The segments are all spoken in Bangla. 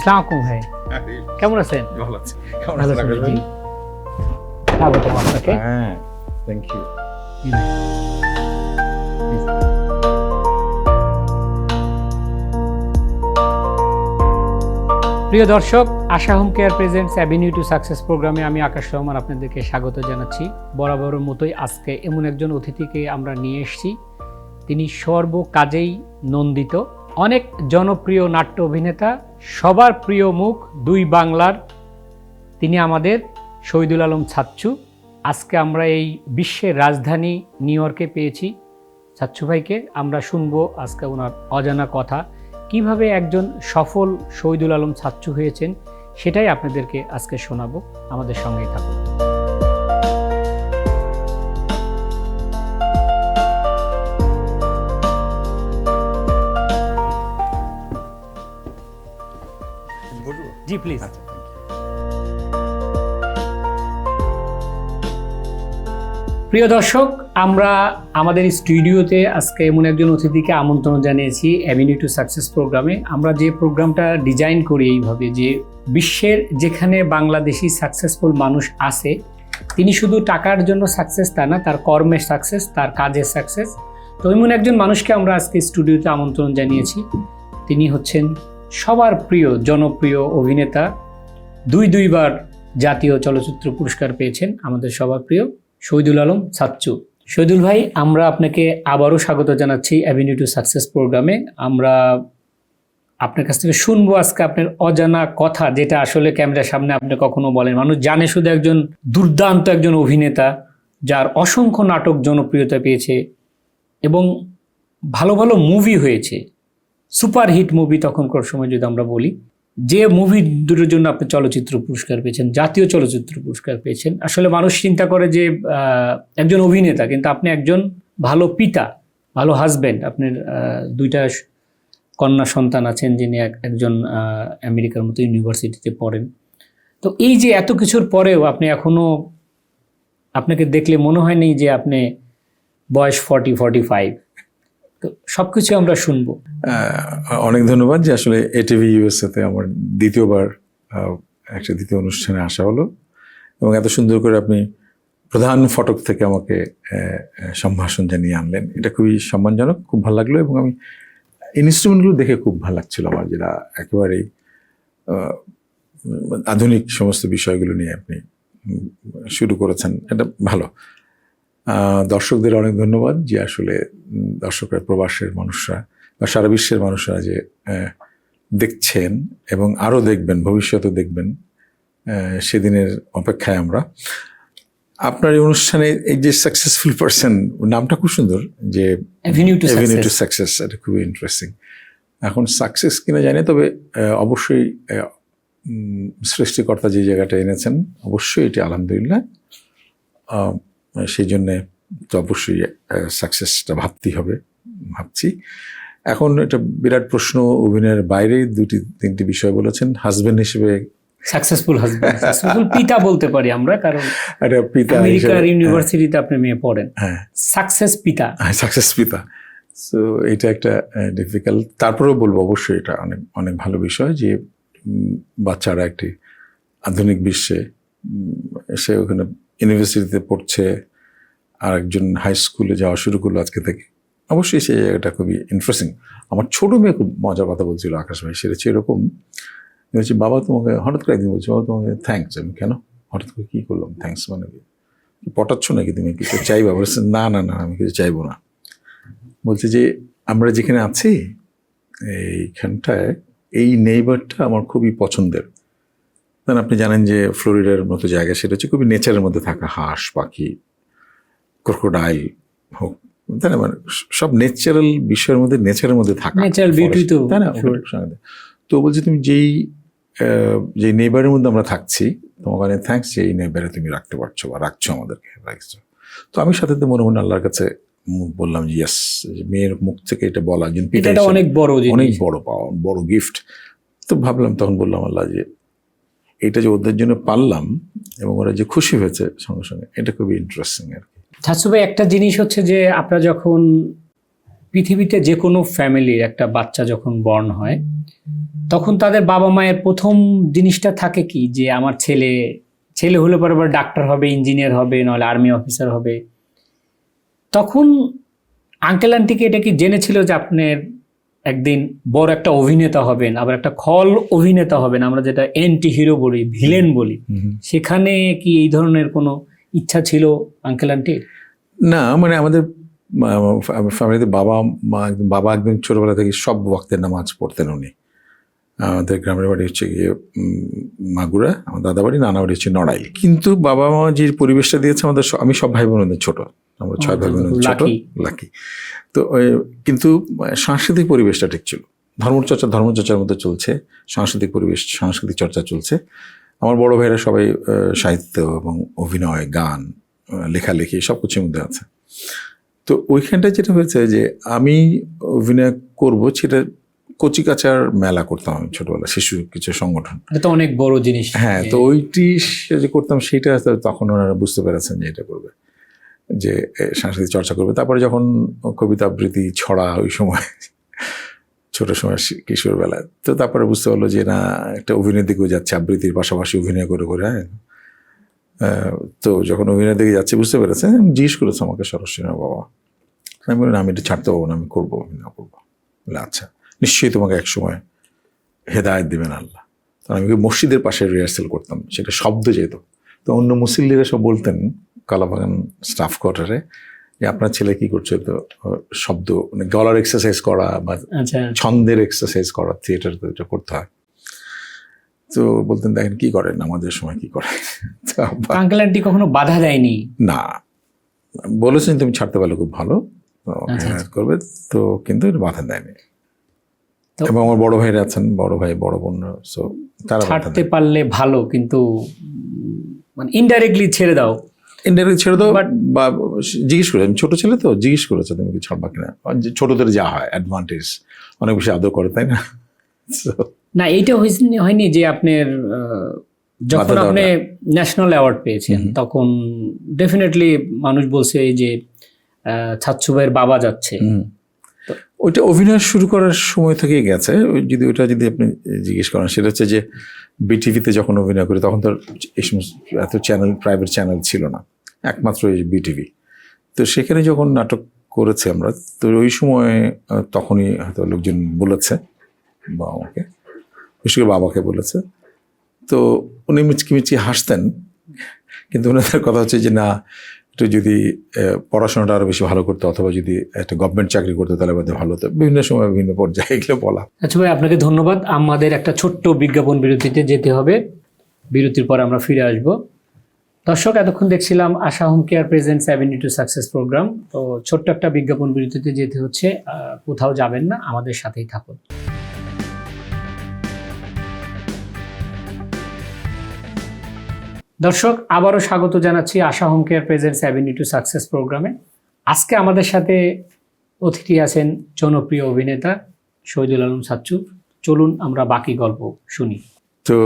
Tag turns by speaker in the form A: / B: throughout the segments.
A: আসসালামু আলাইকুম ভাই, কেমন আছেন?
B: ভালো আছি। কেমন
A: ভালো
B: আছেন
A: আছেন?
B: আকাশ ভাই?
A: জি। স্বাগতম আপনাকে।
B: হ্যাঁ, থ্যাংক ইউ।
A: জি ভাই। প্রিয় দর্শক, Asha home care presents avenue to success প্রোগ্রামে আমি আকাশ রহমান আপনাদেরকে স্বাগত জানাচ্ছি। বরাবরের মতোই আজকে এমন একজন অতিথিকে আমরা নিয়ে এসেছি, তিনি সর্বকাজেই নন্দিত, অনেক জনপ্রিয় নাট্য অভিনেতা, সবার প্রিয় মুখ, দুই বাংলার। তিনি আমাদের শহীদুল আলম ছাচ্চু। আজকে আমরা এই বিশ্বের রাজধানী নিউ ইয়র্কে পেয়েছি ছাচ্চু ভাইকে। আমরা শুনবো আজকে ওনার অজানা কথা, কিভাবে একজন সফল শহীদুল আলম ছাচ্চু হয়েছেন, সেটাই আপনাদেরকে আজকে শোনাবো। আমাদের সঙ্গেই থাকুন।
B: বলবো?
A: জি প্লিজ।
B: আচ্ছা, thank you.
A: প্রিয় দর্শক, আমরা আমাদের স্টুডিওতে আজকে এমন একজন অতিথিকে আমন্ত্রণ জানিয়েছি অ্যাভিনিউ টু সাকসেস প্রোগ্রামে। আমরা যে প্রোগ্রামটা ডিজাইন করি এইভাবে যে বিশ্বের যেখানে বাংলাদেশি সাকসেসফুল মানুষ আছে, তিনি শুধু টাকার জন্য সাকসেস তা না, তার কর্মের সাকসেস, তার কাজের সাকসেস। তো এমন একজন মানুষকে আমরা আজকে স্টুডিওতে আমন্ত্রণ জানিয়েছি। তিনি হচ্ছেন সবার প্রিয় জনপ্রিয় অভিনেতা, দুইবার জাতীয় চলচ্চিত্র পুরস্কার পেয়েছেন, আমাদের সবার প্রিয় শহীদুল আলম ছাচ্চু। শহীদুল ভাই, আমরা আপনাকে আবারও স্বাগত জানাচ্ছি অ্যাভিনিউ টু সাকসেস প্রোগ্রামে। আমরা আপনার কাছ থেকে শুনবো আজকে আপনার অজানা কথা, যেটা আসলে ক্যামেরার সামনে আপনি কখনো বলেন। মানুষ জানে শুধু একজন দুর্দান্ত একজন অভিনেতা, যার অসংখ্য নাটক জনপ্রিয়তা পেয়েছে এবং ভালো ভালো মুভি হয়েছে, সুপারহিট মুভি তখনকার সময় যদি আমরা বলি। যে মুভি দুটোর জন্য আপনি চলচ্চিত্র পুরস্কার পেয়েছেন, জাতীয় চলচ্চিত্র পুরস্কার পেয়েছেন। আসলে মানুষ চিন্তা করে যে একজন অভিনেতা, কিন্তু আপনি একজন ভালো পিতা, ভালো হাজব্যান্ড। আপনার দুইটা কন্যা সন্তান আছেন, যিনি একজন আমেরিকার মতো ইউনিভার্সিটিতে পড়েন। তো এই যে এত কিছুর পরেও আপনি এখনো, আপনাকে দেখলে মনে হয়নি যে আপনি বয়স 40-45। তো সব কিছু আমরা শুনবো।
B: অনেক ধন্যবাদ যে আসলে এটিভি ইউএসএতে আমার দ্বিতীয়বার একটা দ্বিতীয় অনুষ্ঠানে আসা হলো, এবং এত সুন্দর করে আপনি প্রধান ফটক থেকে আমাকে সম্ভাষণ জানিয়ে আনলেন। এটা খুবই সম্মানজনক, খুব ভালো লাগলো। এবং আমি ইনস্ট্রুমেন্টগুলো দেখে খুব ভালো লাগছিল আমার, যেটা একেবারেই আধুনিক সমস্ত বিষয়গুলো নিয়ে আপনি শুরু করেছেন, এটা ভালো। দর্শকদের অনেক ধন্যবাদ যে আসলে দর্শকরা, প্রবাসের মানুষরা বা সারা বিশ্বের মানুষরা যে দেখছেন এবং আরও দেখবেন, ভবিষ্যতে দেখবেন, সেদিনের অপেক্ষায় আমরা। আপনার এই অনুষ্ঠানে এই যে সাকসেসফুল পারসন, নামটা খুব সুন্দর, যে
A: অ্যাভিনিউ টু
B: সাকসেস, এটা খুবই ইন্টারেস্টিং। এখন সাকসেস কিনা জানি, তবে অবশ্যই সৃষ্টিকর্তা যে জায়গাটা এনেছেন, অবশ্যই এটি আলহামদুলিল্লাহ। সেই জন্যে তো অবশ্যই সাকসেসটা ভাবতেই হবে, ভাবছি। এখন এটা বিরাট প্রশ্ন, অভিনয়ের বাইরে তিনটি বিষয় বলেছেন। হাজবেন্ড হিসেবে
A: সাকসেসফুল হাজবেন্ড, সাকসেসফুল পিতা বলতে পারি আমরা, কারণ
B: একটা পিতা,
A: আমেরিকার ইউনিভার্সিটিতে আপনি মেয়ে পড়েন।
B: হ্যাঁ,
A: সাকসেস পিতা,
B: সাকসেস পিতা। সো এটা একটা ডিফিকাল্ট। তারপরেও বলবো অবশ্যই এটা অনেক অনেক ভালো বিষয় যে বাচ্চারা একটি আধুনিক বিশ্বে সে ওখানে ইউনিভার্সিটিতে পড়ছে, আর একজন হাই স্কুলে যাওয়া শুরু করলো আজকে থেকে। অবশ্যই সেই জায়গাটা খুবই ইন্টারেস্টিং। আমার ছোট মেয়ে খুব মজার কথা বলছিল আকাশ ভাই, সেটা হচ্ছে এরকম, বলছি বাবা তোমাকে, হঠাৎ করে একদিন বলছি বাবা তোমাকে থ্যাঙ্কস। আমি কেন, হঠাৎ করে কী করলাম থ্যাঙ্কস, মানে কি পটাচ্ছ নাকি, তুমি কিছু চাইবা? বলছে না না না, আমি কিছু চাইবো না। বলছে যে আমরা যেখানে আছি এইখানটায় এই নেইবারটা আমার খুবই পছন্দের। কারণ আপনি জানেন যে ফ্লোরিডার মতো জায়গা, সেটা হচ্ছে খুবই নেচারের মধ্যে থাকা, হাঁস পাখি, ক্রোকোডাইল হোক, তাই না, মানে সব ন্যাচারাল বিষয়ের মধ্যে, নেচারের মধ্যে থাকা,
A: ন্যাচারাল বিউটি, তো
B: তাই না। তো বলছি তুমি যেই নেইবারের মধ্যে আমরা থাকছি, তোমার কাছে থ্যাঙ্কস যে এই নেইবারে তুমি রাখতে পারছো বা রাখছো, আমাদেরকে রাখছো। তো আমি সাথে মনে মনে আল্লাহর কাছে বললাম যে ইয়েস, মেয়ের মুখ থেকে এটা বলা,
A: এটা অনেক বড়,
B: অনেক বড় পাওয়া, বড় গিফট। তো ভাবলাম, তখন বললাম আল্লাহ যে এটা যে ওদের জন্য পারলাম এবং ওরা যে খুশি হয়েছে সঙ্গে সঙ্গে, এটা খুবই ইন্টারেস্টিং আর কি।
A: ছাচ্চু ভাই, একটা জিনিস হচ্ছে যে আপনারা যখন পৃথিবীতে যে কোনো ফ্যামিলির একটা বাচ্চা যখন বর্ন হয় তখন তাদের বাবা মায়ের প্রথম জিনিসটা থাকে কি, যে আমার ছেলে হলে পরে আবার ডাক্তার হবে, ইঞ্জিনিয়ার হবে, নাহলে আর্মি অফিসার হবে। তখন আঙ্কেল আন্টিকে এটা কি জেনেছিল যে আপনার একদিন বড় একটা অভিনেতা হবেন, আবার একটা খল অভিনেতা হবেন, আমরা যেটা অ্যান্টি হিরো বলি, ভিলেন বলি, সেখানে কি এই ধরনের কোনো ইচ্ছা ছিল আঙ্কেল আন্টির?
B: না, মানে আমাদের ফ্যামিলিতে বাবা একদম ছোটবেলা থেকে সব ওয়াক্তের নামাজ পড়তেন উনি। আমাদের গ্রামের বাড়ি হচ্ছে গিয়ে মাগুরা, আমার দাদা বাড়ি, নানা বাড়ি হচ্ছে নড়াইল। কিন্তু বাবা মা যে পরিবেশটা দিয়েছে আমাদের, আমি সব ভাই বোনদের ছোট, আমরা 6 ভাই বোনের ছোট, লাকি। তো কিন্তু সাংস্কৃতিক পরিবেশটা ঠিক ছিল, ধর্মচর্চার মধ্যে চলছে, সাংস্কৃতিক পরিবেশ, সাংস্কৃতিক চর্চা চলছে। আমার বড় ভাইরা সবাই সাহিত্য এবং অভিনয়, গান, লেখালেখি সব কিছুর মধ্যে আছে। তো ওইখানটায় যেটা হয়েছে যে আমি অভিনয় করবো, সেটা কচিকাচার মেলা করতাম আমি ছোটবেলা, শিশু কিছু সংগঠন,
A: এটা অনেক বড় জিনিস।
B: হ্যাঁ, তো ওইটি যে করতাম সেইটা তখন ওনারা বুঝতে পেরেছেন যে এটা করবে, যে সাংস্কৃতিক চর্চা করবে। তারপরে যখন কবিতা আবৃত্তি, ছড়া, ওই সময় ছোট সময় কিশোর বেলায়, তো তারপরে বুঝতে পারলো যে না, একটা অভিনয়ের দিকেও যাচ্ছে, আবৃত্তির পাশাপাশি অভিনয় করে করে। তো যখন অভিনয়ের দিকে যাচ্ছে বুঝতে পেরেছে, জিজ্ঞেস করেছে আমাকে সরাসরি, না বাবা, আমি বলি না, আমি এটা ছাড়তে পারবো না, আমি করবো, অভিনয় করবো। বলে আচ্ছা, নিশ্চয়ই তোমাকে একসময় হেদায়েত দিবেন আল্লাহ। তো আমি মসজিদের পাশে রিহার্সেল করতাম, সেটা শব্দ যেত। তো অন্য মুসল্লিরা সব বলতেন কালাবাগান স্টাফ কোয়ার্টারে যে আপনার ছেলে কি করছে, তো শব্দ, মানে গলার এক্সারসাইজ করা বা ছন্দের এক্সারসাইজ করা, থিয়েটার তো এটা করতে হয়। তো বলতেন দেখেন কি করেন, আমাদের সময় কি করে।
A: আঙ্কেল আন্টি কখনো বাধা দেয়নি?
B: না, বলেছেন তুমি ছাড়তে পারলে খুব ভালো করবে, তো কিন্তু এটা বাধা দেয়নি। এবং আমার বড় ভাইরা আছেন, বড় ভাই বড় বোন, সো তারা
A: ছাড়তে পারলে ভালো, কিন্তু মানে ইনডাইরেক্টলি ছেড়ে দাও,
B: বা জিজ্ঞেস করে, আমি ছোট ছেলে তো জিজ্ঞেস করেছে তুমি কি ছাড়বা কিনা। ছোটদের যা হয় অ্যাডভান্টেজ, অনেক বেশি আদর করে, তাই না?
A: না, এইটা হয়নি যে আপনার যখন আপনি ন্যাশনাল অ্যাওয়ার্ড পেয়েছেন তখন ডেফিনেটলি মানুষ বলছে এই যে ছাচ্ছু ভাইয়ের বাবা যাচ্ছে,
B: ওইটা অভিনয় শুরু করার সময় থেকেই গেছে। যদি আপনি জিজ্ঞেস করেন, সেটা হচ্ছে যে বিটিভিতে যখন অভিনয় করি তখন তো এই সমস্ত এত চ্যানেল, প্রাইভেট চ্যানেল ছিল না, একমাত্র এই বিটিভি। তো সেখানে যখন নাটক করেছি আমরা, তো ওই সময় তখনই হয়তো লোকজন বলেছে, বা আমাকে, বিশেষ করে বাবাকে বলেছে। তো উনি মিচকি হাসতেন, কিন্তু ওনাদের কথা হচ্ছে যে না, একটু যদি পড়াশোনাটা আরো বেশি ভালো করতে, অথবা যদি একটা গভর্নমেন্ট চাকরি করতে, তাহলে বাদে ভালো হতো। বিভিন্ন সময় বিভিন্ন পর্যায়ে এগুলো বলা।
A: আচ্ছা ভাই, আপনাকে ধন্যবাদ। আমাদের একটা ছোট্ট বিজ্ঞাপন বিরতিতে যেতে হবে, বিরতির পর আমরা ফিরে আসব। দর্শক, এতক্ষণ দেখছিলাম Asha home care presents avenue to success program. তো ছোট্ট একটা বিজ্ঞাপন বিরতিতে যেতে হচ্ছে, কোথাও যাবেন না, আমাদের সাথেই থাকুন। দর্শক, আবারও স্বাগত জানাচ্ছি Asha home care presents avenue to success প্রোগ্রামে। আজকে আমাদের সাথে অতিথি আছেন জনপ্রিয় অভিনেতা শহীদুল আলম ছাচ্চু। চলুন আমরা বাকি গল্প শুনি।
B: তো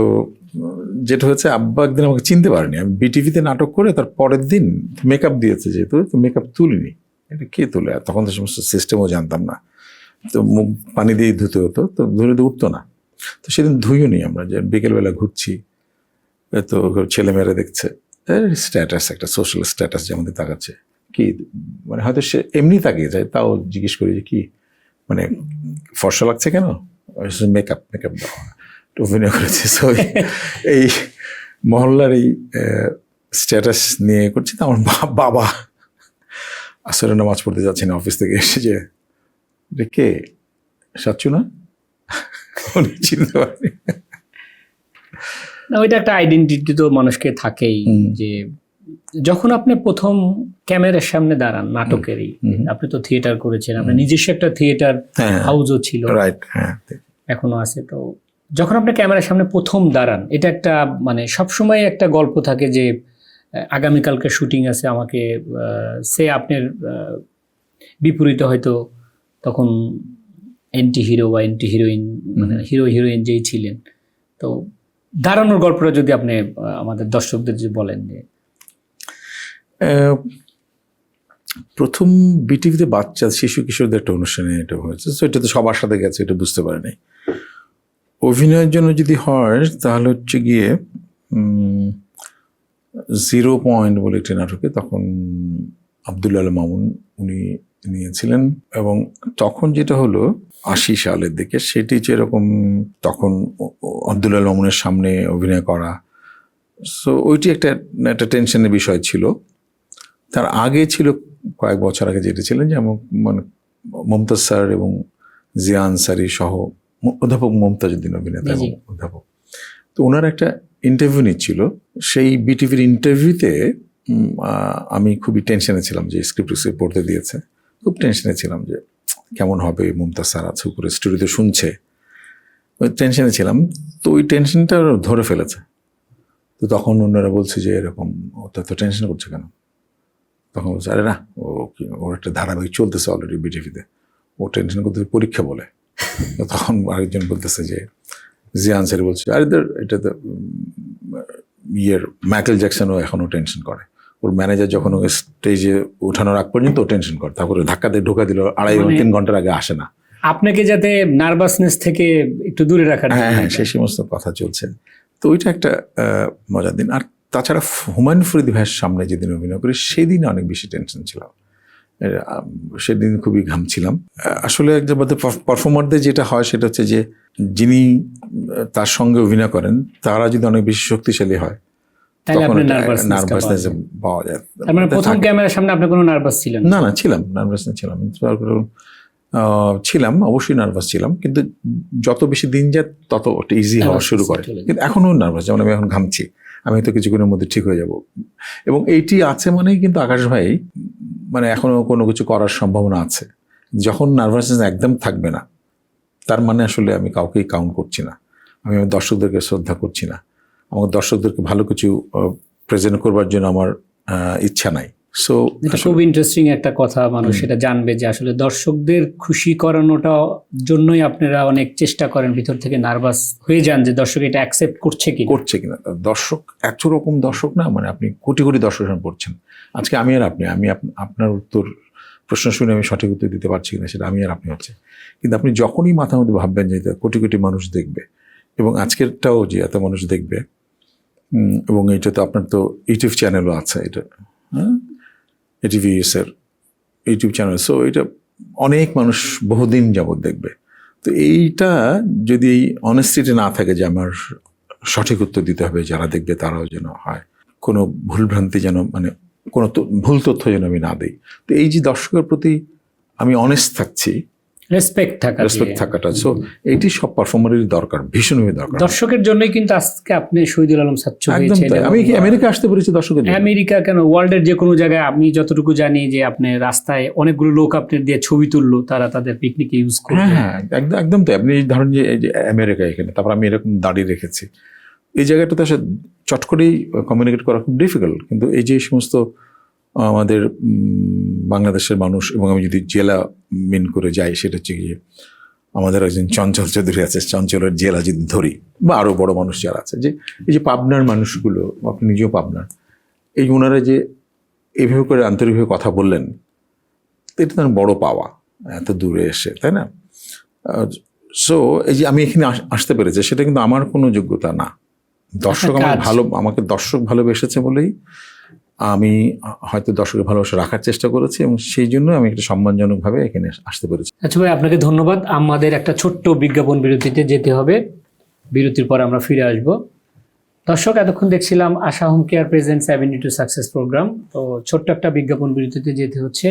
B: যেটা হচ্ছে, আব্বা একদিন আমাকে চিনতে পারেনি। আমি বিটিভিতে নাটক করে তার পরের দিন মেকআপ দিয়েছে, যেহেতু তো মেকআপ তুলিনি। এটা কে তুলে? তখন তো সমস্ত সিস্টেমও জানতাম না। তো মুখ পানি দিয়ে ধুতে হতো, তো ধুলে তো উঠতো না। তো সেদিন ধুইও নি আমরা, যে বিকেলবেলা ঘুরছি, তো ছেলেমেয়েরা দেখছে, স্ট্যাটাস, একটা সোশ্যাল স্ট্যাটাস যেমন তাকাচ্ছে, কি মানে হয়তো সে এমনি তাকিয়ে যায়, তাও জিজ্ঞেস করি যে কি মানে ফর্সা লাগছে কেন, মেকআপ দেওয়া, অভিনয় করেছে। এই মহল্লার এই স্ট্যাটাস নিয়ে করছি। তো আমার বাবা আসলে নামাজ পড়তে যাচ্ছে না, অফিস থেকে এসে, যে কে সাচ্চু না, উনি চিনতে পারেনি।
A: না, ওইটা একটা আইডেন্টিটি তো মানুষকে থাকেই, যে যখন আপনি প্রথম ক্যামেরার সামনে দাঁড়ান নাটকেরই, আপনি তো থিয়েটার করেছেন, আপনার নিজস্ব একটা থিয়েটার হাউসও ছিল, এখনো আছে। তো যখন আপনি ক্যামেরার সামনে প্রথম দাঁড়ান, এটা একটা মানে সবসময় একটা গল্প থাকে যে আগামীকালকে শুটিং আছে, আমাকে সে আপনার বিপরীতে হয়তো তখন অ্যান্টি হিরো বা অ্যান্টি হিরোইন, মানে হিরো হিরোইন যেই ছিলেন, তো দাঁড়ানোর গল্পটা যদি আপনি আমাদের দর্শকদের যে বলেন। যে
B: প্রথম বিটিভিতে বাচ্চা শিশু কিশোরদের একটা অনুষ্ঠানে এটা হয়েছে, তো এটা তো সবার সাথে গেছে, এটা বুঝতে পারেনি। অভিনয়ের জন্য যদি হয় তাহলে হচ্ছে গিয়ে 0 পয়েন্ট বলে একটি নাটকে তখন আব্দুল আল মামুন উনি নিয়েছিলেন, এবং তখন যেটা হলো 80 সালের দিকে, সেটি যেরকম তখন আব্দুল আল মামুনের সামনে অভিনয় করা, সো ওইটি একটা টেনশনের বিষয় ছিল। তার আগে ছিল কয়েক বছর আগে যেটা ছিলেন যে মানে মমতাজ স্যার এবং জিয়া আনসারি সহ অধ্যাপক মমতাজউদ্দিন অভিনেতা এবং অধ্যাপক, তো ওনার একটা ইন্টারভিউ নিচ্ছিল। সেই বিটিভির ইন্টারভিউতে আমি খুবই টেনশনে ছিলাম যে স্ক্রিপ্ট পড়তে দিয়েছে, খুব টেনশনে ছিলাম যে কেমন হবে, মমতাজ স্যার আছে উপরে স্টুডিওতে শুনছে, ওই টেনশনে ছিলাম। তো ওই টেনশনটা ধরে ফেলেছে। তো তখন ওনারা বলছে যে এরকম ওটা তো টেনশন করছে কেন, তখন বলছে আরে না, ওর একটা ধারাবাহিক চলতেছে অলরেডি বিটিভিতে, ও টেনশন করতে পরীক্ষা বলে। তখন আরেকজন বলতেছে যে জিয়া আনসারি বলছে আরে এটা তো মাইকেল জ্যাকসনও এখনও টেনশন করে, ওর ম্যানেজার যখন ওকে স্টেজে ওঠানোর আগ পর্যন্ত ও টেনশন করে, তারপরে ধাক্কা দিয়ে ঢোকা দিল, 2.5-3 ঘন্টার আগে আসে না।
A: আপনাকে যাতে নার্ভাসনেস থেকে একটু দূরে রাখার।
B: হ্যাঁ, সেই সমস্ত কথা চলছে। তো ওইটা একটা মজার দিন। আর তাছাড়া হুমায়ুন ফরিদি ভাইয়ের সামনে যেদিন অভিনয় করি সেদিন অনেক বেশি টেনশন ছিল, সেদিন খুবই ঘামছিলাম। আসলে একজন পারফর্মারদের যেটা হয় সেটা হচ্ছে যে যিনি তার সঙ্গে অভিনয় করেন তারা যদি অনেক বেশি শক্তিশালী হয় তখন নার্ভাসনেস পাওয়া যায়।
A: মানে প্রথম ক্যামেরার সামনে আপনার কোনো নার্ভাস ছিলেন?
B: না, ছিলাম, নার্ভাসনেস ছিলাম, অবশ্যই নার্ভাস ছিলাম, কিন্তু যত বেশি দিন যায় তত ইজি হওয়া শুরু করে। কিন্তু এখনো নার্ভাস, যেমন আমি এখন ঘামছি, আমি হয়তো কিছুক্ষণের মধ্যে ঠিক হয়ে যাব। এবং এইটি আছে মানেই কিন্তু আকাশ ভাই মানে এখনো কোনো কিছু করার সম্ভাবনা আছে। যখন নার্ভাসনেস একদম থাকবে না, তার মানে আসলে আমি কাউকেই কাউন্ট করছি না, আমি আমার দর্শকদেরকে শ্রদ্ধা করছি না, আমার দর্শকদেরকে ভালো কিছু প্রেজেন্ট করবার জন্য আমার ইচ্ছা নাই। সো
A: খুব ইন্টারেস্টিং একটা কথা, মানুষ এটা জানবে যে আসলে দর্শকদের খুশি করানোটা জন্যই আপনারা অনেক চেষ্টা করেন, ভিতর থেকে নার্ভাস হয়ে যান যে দর্শক এটা অ্যাকসেপ্ট করছে
B: কিনা। দর্শক একরকম দর্শক না, মানে আপনি কোটি কোটি দর্শক পড়ছেন। আজকে আমি আর আপনি, আপনার উত্তর প্রশ্ন শুনে আমি সঠিক উত্তর দিতে পারছি কিনা সেটা আমি আর আপনি হচ্ছে, কিন্তু আপনি যখনই মাথার মধ্যে ভাববেন যে কোটি কোটি মানুষ দেখবে, এবং আজকেরটাও যে এত মানুষ দেখবে, এবং এইটা তো আপনার তো ইউটিউব চ্যানেলও আছে, এটা এটিভিএস এর ইউটিউব চ্যানেল, সো এটা অনেক মানুষ বহুদিন যাবৎ দেখবে। তো এইটা যদি এই অনেস্টিটি না থাকে যে আমার সঠিক উত্তর দিতে হবে, যারা দেখবে তারাও যেন হয়, কোনো ভুলভ্রান্তি যেন মানে কোনো ভুল তথ্য যেন আমি না দিই। তো এই যে দর্শকের প্রতি আমি অনেস্ট থাকছি, রেসপেক্ট থাকাটা, সো এইটি সব পারফর্মারেরই দরকার, ভীষণভাবে দরকার।
A: দর্শকের জন্যই কিন্তু আজকে আপনি শহীদুল আলম সাচ্চু হয়েছেন।
B: আমি কি আমেরিকা আসতে পেরেছি দর্শকের জন্য?
A: আমেরিকা কেন, ওয়ার্ল্ডের যে কোনো জায়গায়। আমি যতটুকু জানি যে আপনি রাস্তায় অনেকগুলো লোক আপনার দিয়ে ছবি তুললো, তারা তাদের পিকনিকে ইউজ করে।
B: হ্যাঁ, একদম তাই। আপনি ধরেন যে আমেরিকা, এখানে তারপর আমি এরকম দাঁড়িয়ে রেখেছি, এই জায়গাটাতে আসলে চট করেই কমিউনিকেট করা খুব ডিফিকাল্ট। কিন্তু এই যে সমস্ত আমাদের বাংলাদেশের মানুষ, এবং আমি যদি জেলা মিন করে যাই, সেটা হচ্ছে গিয়ে আমাদের একজন চঞ্চল চৌধুরী আছে, চঞ্চলের জেলা যদি ধরি, বা আরও বড় মানুষ যারা আছে, যে এই যে পাবনার মানুষগুলো, আপনি নিজেও পাবনার, এই ওনারা যে এইভাবে করে আন্তরিকভাবে কথা বললেন, এটা তার বড় পাওয়া, এত দূরে এসে, তাই না? সো এই যে আমি এখানে আসতে পেরেছি, সেটা কিন্তু আমার কোনো যোগ্যতা না। দর্শক আমাকে দর্শক ভালোবেসেছে বলেই আমি হয়তো দর্শকের ভালোবাসা রাখার চেষ্টা করেছি, এবং সেই জন্য আমি একটা সম্মানজনকভাবে এখানে আসতে পেরেছি।
A: আচ্ছা ভাই, আপনাকে ধন্যবাদ। আমাদের একটা ছোট্ট বিজ্ঞাপন বিরতিতে যেতে হবে, বিরতির পর আমরা ফিরে আসব। দর্শক, এতক্ষণ দেখছিলাম Asha home care presents avenue to success program. তো ছোট্ট একটা বিজ্ঞাপন বিরতিতে যেতে হচ্ছে,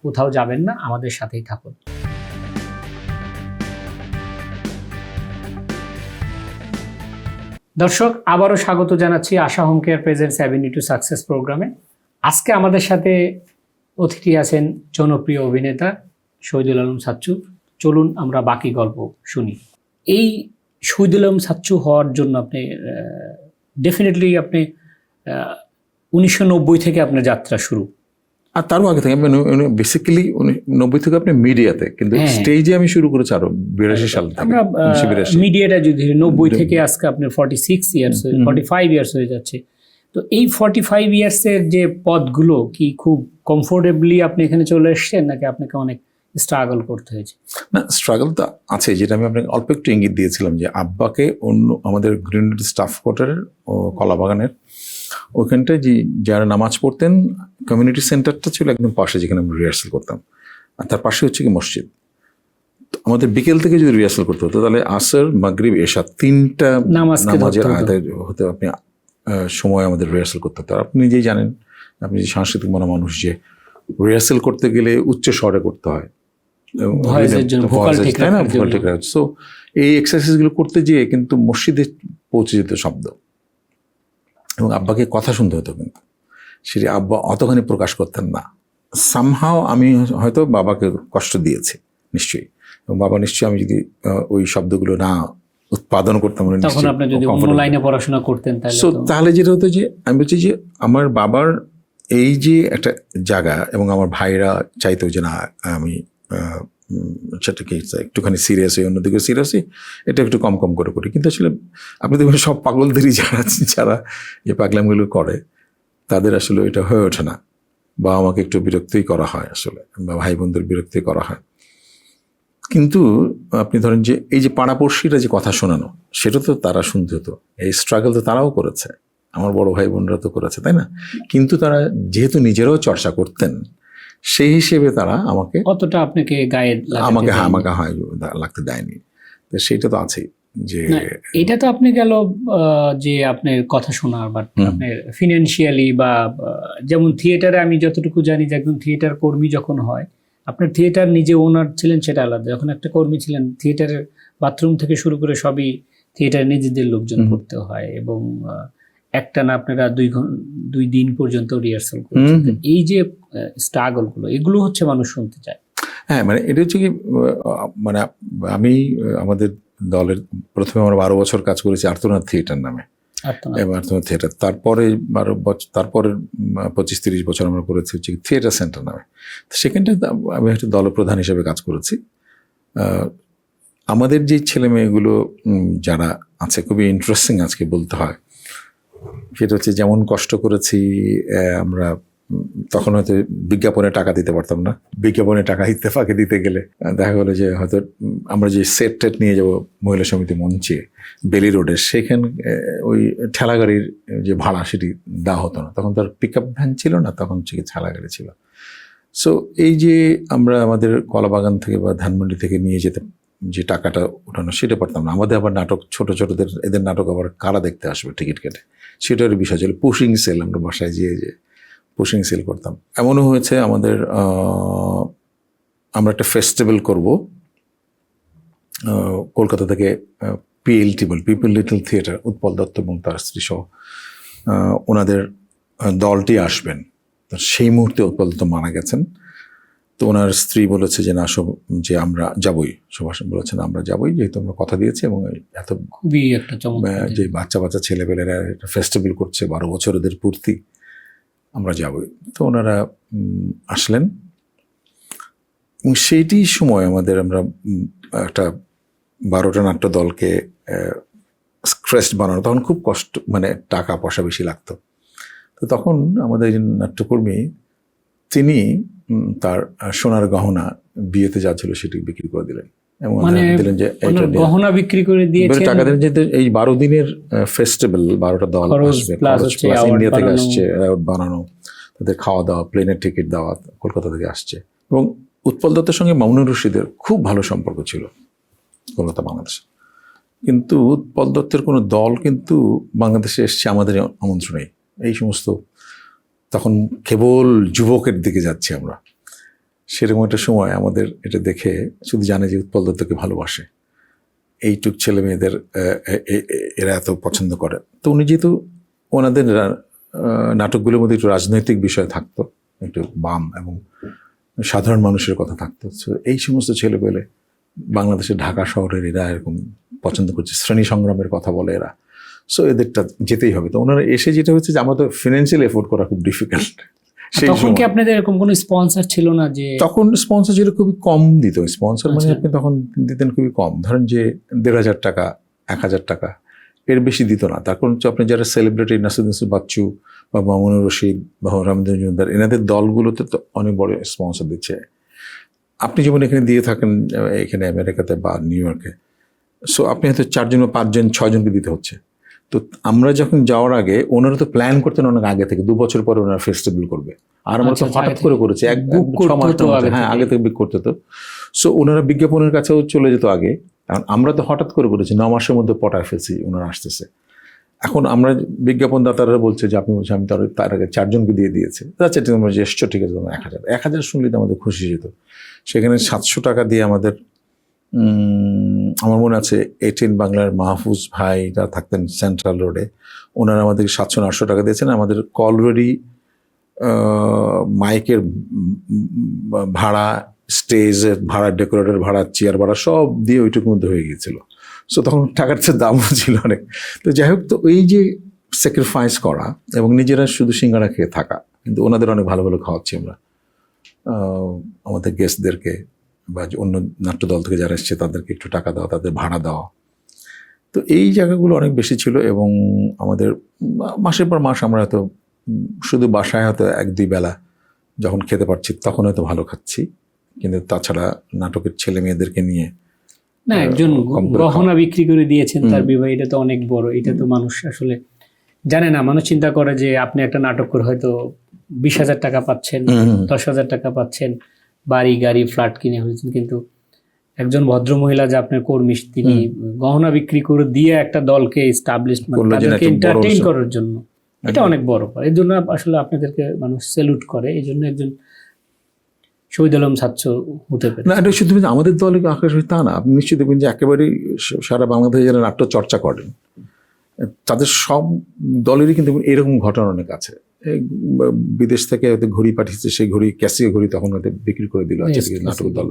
A: কোথাও যাবেন না, আমাদের সাথেই থাকুন। দর্শক, আবারও স্বাগত জানাচ্ছি Asha home care presents avenue to success প্রোগ্রামে। আজকে আমাদের সাথে অতিথি আছেন জনপ্রিয় অভিনেতা শহীদুল আলম সাচ্চু। চলুন আমরা বাকি গল্প শুনি। এই শহীদুল আলম সাচ্চু হওয়ার জন্য আপনি ডেফিনেটলি 1990 থেকে আপনার যাত্রা শুরু,
B: আর তারও আগে থেকে। বেসিক্যালি 90 থেকে আপনি মিডিয়াতে, কিন্তু স্টেজে আমি শুরু করেছি আরো 82 সাল থেকে।
A: আমরা মিডিয়াটা যদি 90 থেকে আজকে আপনার 46 ইয়ার্স 45 ইয়ার্স হয়ে যাচ্ছে, তো এই 45 ইয়ার্সের যে পথগুলো কি খুব কমফোর্টেবলি আপনি এখানে চলে এসেছেন, নাকি আপনাকে অনেক স্ট্রাগল করতে হয়েছে?
B: না, স্ট্রাগল তো আছে, যেটা আমি আপনাকে অল্প একটু ইঙ্গিত দিয়েছিলাম যে আব্বাকে অন্য আমাদের গ্রিনারি স্টাফ কোয়ার্টারের ও কলাবাগানের ওইখানটায় যে যারা নামাজ পড়তেন, কমিউনিটি সেন্টারটা ছিল একদম পাশে, যেখানে আমরা রিহার্সাল করতাম, আর তার পাশে হচ্ছে কি মসজিদ। তো আমাদের বিকেল থেকে যদি রিহার্সাল করতে হতো তাহলে আসর, মাগরিব, এশা 3টা নামাজের আদায় হতে আপনি সময় আমাদের রিহার্সাল করতে হতো। আপনি নিজেই জানেন, আপনি যে সাংস্কৃতিক মনা মানুষ, যে রিহার্সাল করতে গেলে উচ্চ স্বরে করতে হয়, তাই না, ভোকাল ঠিক রাখা। সো এই এক্সারসাইজগুলো করতে গিয়ে কিন্তু মসজিদে পৌঁছে যেত শব্দ, এবং আব্বাকে কথা শুনতে হতো, কিন্তু সেটি আব্বা অতখানি প্রকাশ করতেন না। সামহাও আমি হয়তো বাবাকে কষ্ট দিয়েছি নিশ্চয়ই, এবং বাবা নিশ্চয়ই আমি যদি ওই শব্দগুলো না উৎপাদন করতাম,
A: তখন আপনি যদি অন্য লাইনে পড়াশোনা করতেন
B: তাহলে যেটা হতো যে আমি বলছি যে আমার বাবার এই যে একটা জায়গা, এবং আমার ভাইরা চাইতো যে না আমি সেটাকে একটুখানি সিরিয়াস হই, অন্যদিকে সিরিয়াস হই, এটা একটু কম কম করে করি। কিন্তু আসলে আপনি দেখবেন সব পাগলদেরই যারা যে পাগলামগুলো করে তাদের আসলে এটা হয়ে ওঠে না, বা আমাকে একটু বিরক্তই করা হয় আসলে, বা ভাই বোনদের বিরক্তই করা হয়। কিন্তু আপনি ধরেন যে এই যে পাড়াপড়শিরা যে কথা শোনানো, সেটা তো তারা শুনতে হতো, এই স্ট্রাগল তো তারাও করেছে, আমার বড় ভাই বোনরা তো করেছে, তাই না? কিন্তু তারা যেহেতু নিজেরাও চর্চা করতেন, সেই হিসেবে তারা আমাকে
A: অতটা আপনাকে গায়ে
B: আমাকে হয় লাগতে দেয়নি। তো সেইটা তো আছেই যে
A: এটা তো আপনি গেল যে আপনার কথা শোনার, বাট আপনার ফিনান্সিয়ালি বা যেমন থিয়েটারে আমি যতটুকু জানি যে একজন থিয়েটার কর্মী যখন হয়, আপনার থিয়েটার নিজে ওনার ছিলেন সেটা আলাদা, যখন একটা কর্মী ছিলেন থিয়েটারের বাথরুম থেকে শুরু করে সবই থিয়েটারে নিজেদের লোকজন করতে হয়, এবং একটা না আপনারা 2 দিন পর্যন্ত রিহার্সাল করছেন। এই যে স্ট্রাগল গুলো, এগুলো হচ্ছে মানুষ শুনতে চায়।
B: হ্যাঁ, মানে এটা হচ্ছে কি, মানে আমি আমাদের দলের প্রথমে আমরা 12 বছর কাজ করেছি আর্তনাদ থিয়েটার নামে, আর্তনাদ থিয়েটার। তারপরে 12 বছর, তারপরে 25-30 বছর আমরা করেছি হচ্ছে থিয়েটার সেন্টার নামে। তো সেখানটায় আমি একটা দলপ্রধান হিসেবে কাজ করেছি। আমাদের যে ছেলে মেয়েগুলো যারা আছে, খুবই ইন্টারেস্টিং আজকে বলতে হয়, সেটা হচ্ছে যেমন কষ্ট করেছি আমরা, তখন হয়তো বিজ্ঞাপনে টাকা দিতে পারতাম না। বিজ্ঞাপনে টাকা ইত্তেফাকে দিতে গেলে দেখা গেলো যে হয়তো আমরা যে সেট টেট নিয়ে যাব মহিলা সমিতি মঞ্চে বেলি রোডে, সেখানে ওই ঠেলাগাড়ির যে ভাড়া সেটি দেওয়া হতো না, তখন তার পিক আপ ভ্যান ছিল না, তখন হচ্ছে ঠেলাগাড়ি ছিল। সো এই যে আমরা আমাদের কলাবাগান থেকে বা ধানমন্ডি থেকে নিয়ে যেতে যে টাকাটা ওঠানো, সেটা পারতাম না। আমাদের আবার নাটক, ছোট ছোটদের এদের নাটক আবার কারা দেখতে আসবে টিকিট কেটে, সেটার বিষয় ছিল। পুশিং সেল, আমরা বাসায় যে পুশিং সেল করতাম। এমনও হয়েছে আমাদের, আমরা একটা ফেস্টিভ্যাল করব কলকাতা থেকে, PLT বল, people little theatre, Utpal Dutt এবং তার স্ত্রী সহ ওনাদের দলটি আসবেন। তো সেই মুহূর্তে উৎপল দত্ত মারা গেছেন। তো ওনার স্ত্রী বলেছে যে না, যে আমরা যাবই, সুভাষ বলেছেন আমরা যাবই, যেহেতু আমরা কথা দিয়েছি, এবং এত
A: খুবই একটা চমৎকার
B: যে বাচ্চা ছেলেপেলেরা একটা ফেস্টিভ্যাল করছে, 12 বছর ওদের পূর্তি, আমরা যাবই। তো ওনারা আসলেন, এবং সেইটি সময় আমাদের, আমরা একটা 12টা নাট্য দলকে ক্রেস্ট বানানো, তখন খুব কষ্ট, মানে টাকা পয়সা বেশি লাগতো। তো তখন আমাদের একজন নাট্যকর্মী, তিনি তার সোনার গহনা বিয়েতে যা ছিল সেটি বিক্রি করে দিলেন, এবং দিলেন যে
A: গহনা বিক্রি করে দিয়েছেন,
B: টাকা দিলেন যে এই 12 দিনের ফেস্টিভ্যাল, 12টা দল আসবে, প্লাস ইন্ডিয়া থেকে আসছে, বানানো, তাদের খাওয়া দাওয়া, প্লেনের টিকিট দেওয়া, কলকাতা থেকে আসছে। এবং উৎপল দত্তের সঙ্গে মামুনুর রশিদের খুব ভালো সম্পর্ক ছিল কলকাতা বাংলাদেশে, কিন্তু উৎপল দত্তের কোনো দল কিন্তু বাংলাদেশে এসছে আমাদের আমন্ত্রণেই। এই সমস্ত তখন কেবল যুবকের দিকে যাচ্ছি আমরা, সেরকম একটা সময় আমাদের এটা দেখে শুধু জানে যে উৎপল দত্তকে ভালোবাসে, এইটুক ছেলে মেয়েদের এরা এত পছন্দ করে। তো উনি যেহেতু ওনাদের নাটকগুলোর মধ্যে একটু রাজনৈতিক বিষয় থাকতো, একটু বাম এবং সাধারণ মানুষের কথা থাকতো, এই সমস্ত ছেলে পেলে বাংলাদেশের ঢাকা শহরের এরা এরকম পছন্দ করছে, শ্রেণী সংগ্রামের কথা বলে এরা, সো এদেরটা যেতেই হবে। তো ওনারা এসে যেটা হচ্ছে যে আমরা তো ফিনান্সিয়াল এফোর্ড করা খুব ডিফিকাল্ট।
A: তখন কি আপনাদের এরকম কোনো স্পন্সর ছিল না? যে
B: তখন স্পন্সর ছিল খুবই কম দিত, স্পন্সর মানে আপনি তখন দিতেন খুবই কম, ধরেন যে 1,500 টাকা, 1,000 টাকা, এর বেশি দিত না। তার কারণ হচ্ছে আপনি যারা সেলিব্রিটি নাসিরুদ্দিন বাচ্চু বা মামুনুর রশিদ বা রহমতুল্লাহ জুমদার এনাদের দলগুলোতে তো অনেক বড় স্পন্সর দিচ্ছে। আপনি যেমন এখানে দিয়ে থাকেন এখানে আমেরিকাতে বা নিউ ইয়র্কে, সো আপনি হয়তো 4 জন বা 5 জন 6 জনকে দিতে হচ্ছে। তো আমরা যখন যাওয়ার আগে ওনারা তো প্ল্যান করতেন অনেক আগে থেকে, 2 বছর পরে ওনারা ফেস্টিভ্যাল করবে, আর আমরা তো হঠাৎ করে করেছি, এক
A: বুক
B: 6 মাস হ্যাঁ আগে থেকে বুক করতে। তো সো ওনারা বিজ্ঞাপনের কাছেও চলে যেত আগে, কারণ আমরা তো হঠাৎ করে করেছি, 9 মাসের মধ্যে পটায় ফেলছি ওনারা আসতেছে। এখন আমরা বিজ্ঞাপনদাতারা বলছে যে আপনি বলছেন আমি তার আগে 4 জনকে দিয়ে দিয়েছে, আচ্ছা ঠিক আছে জ্যেষ্ঠ, ঠিক আছে 1000 শুনলে তো আমাদের খুশি যেত। সেখানে 700 টাকা দিয়ে আমাদের আমার মনে আছে 18 বাংলার মাহফুজ ভাইরা থাকতেন সেন্ট্রাল রোডে, ওনারা আমাদের 700-800 টাকা দিয়েছেন। আমাদের অলরেডি মাইকের ভাড়া, স্টেজের ভাড়া, ডেকোরেটর ভাড়া, চেয়ার ভাড়া সব দিয়ে ওইটুকুর মধ্যে হয়ে গিয়েছিল। সো তখন টাকার চেয়ে দামও ছিল অনেক। তো যাই হোক, তো এই যে স্যাক্রিফাইস করা এবং নিজেরা শুধু সিঙ্গারা খেয়ে থাকা, কিন্তু ওনাদের অনেক ভালো ভালো খাওয়াচ্ছি আমরা আমাদের গেস্টদেরকে, বা অন্য নাট্যদল থেকে যারা এসছে তাদেরকে একটু টাকা দেওয়া, তাদের ভাড়া দেওয়া। তো এই জায়গাগুলো অনেক বেশি ছিল। এবং আমাদের মাসের পর মাস আমরা হয়তো শুধু বাসায় হয়তো 1-2 বেলা যখন খেতে পারছি তখন হয়তো ভালো খাচ্ছি, কিন্তু তাছাড়া নাটকের ছেলে মেয়েদেরকে নিয়ে
A: না, একজন গহনা বিক্রি করে দিয়েছেন তার বিবাহ, এটা তো অনেক বড়। এটা তো মানুষ আসলে জানে না। মানুষ চিন্তা করে যে আপনি একটা নাটক করে হয়তো 20,000 টাকা পাচ্ছেন, 10,000 টাকা পাচ্ছেন, বাড়ি গাড়ি ফ্ল্যাট কিনে হয়েছেন, কিন্তু একজন ভদ্র মহিলা যে আপনার কর্মী, তিনি গহনা বিক্রি করে দিয়ে একটা দলকে এস্টাবলিশ, তাদেরকে এন্টারটেইন করার জন্য, এটা অনেক বড়। এর জন্য আসলে আপনাদেরকে মানুষ স্যালুট করে। এই জন্য একজন শহীদ আলম ছাত্র হতে পারে
B: না, এটা শুধু আমাদের দলে আকাশ তা না। আপনি নিশ্চয়ই দেখবেন যে একেবারেই সারা বাংলাদেশে যারা নাট্য চর্চা করেন তাদের সব দলেরই কিন্তু এরকম ঘটনা অনেক আছে। বিদেশ থেকে হয়তো ঘড়ি পাঠিয়েছে, সেই ঘড়ি ক্যাসিও ঘড়ি তখন হয়তো বিক্রি করে দিল নাটক দল।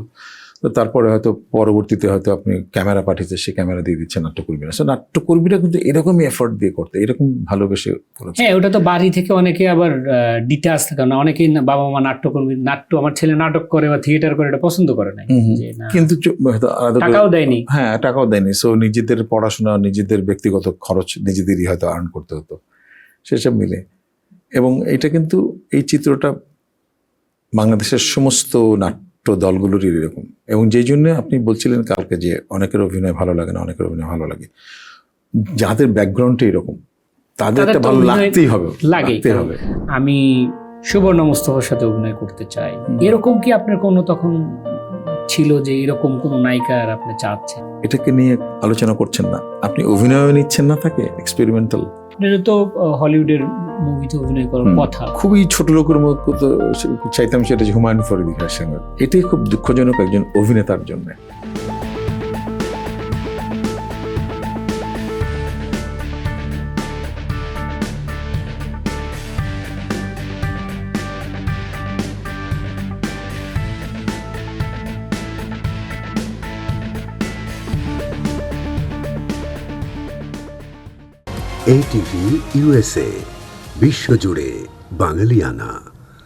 B: তো তারপরে হয়তো পরবর্তীতে হয়তো আপনি ক্যামেরা পাঠিয়েছে, সেই ক্যামেরা দিয়ে দিচ্ছে নাট্যকর্মীরা। সো নাট্যকর্মীরা কিন্তু এরকমই এফোর্ট দিয়ে করতে, এরকম ভালোবেসে করেছে।
A: হ্যাঁ, ওটা তো বাড়ি থেকে অনেকে আবার ডিটাচ থাকে না, অনেকেই বাবা মা নাট্যকর্মী, আমার ছেলে নাটক করে বা থিয়েটার করে এটা পছন্দ করে না,
B: কিন্তু
A: টাকাও দেয়নি।
B: হ্যাঁ, টাকাও দেয়নি। সো নিজেদের পড়াশোনা, নিজেদের ব্যক্তিগত খরচ নিজেদেরই হয়তো আর্ন করতে হতো, সেসব মিলে। এবং এটা কিন্তু এই চিত্রটা বাংলাদেশের সমস্ত নাট্য দলগুলোরই এরকম। এবং যেই জন্য আপনি বলছিলেন কালকে যে অনেকের অভিনয় ভালো লাগে না, অনেকের অভিনয় ভালো লাগে, যাদের ব্যাকগ্রাউন্ডটা এরকম তাদের ভালো লাগতেই হবে, লাগতেই হবে।
A: আমি সুবর্ণ মুস্তফার সাথে অভিনয় করতে চাই, এরকম কি আপনার কোনো তখন ছিল যে এরকম কোনো নায়িকার আপনি চাচ্ছেন?
B: এটাকে নিয়ে আলোচনা করছেন না, আপনি অভিনয় নিচ্ছেন না, থাকে এক্সপেরিমেন্টাল।
A: এটা তো হলিউডের মুভিতে অভিনয় করার কথা,
B: খুবই ছোট লোকের মতো চাইতাম সেটা যে হুমায়ুন ফরিদি খানের সঙ্গে। এটাই খুব দুঃখজনক একজন অভিনেতার জন্য।
C: ATV USA, বিশ্বজুড়ে বাঙালিয়ানা।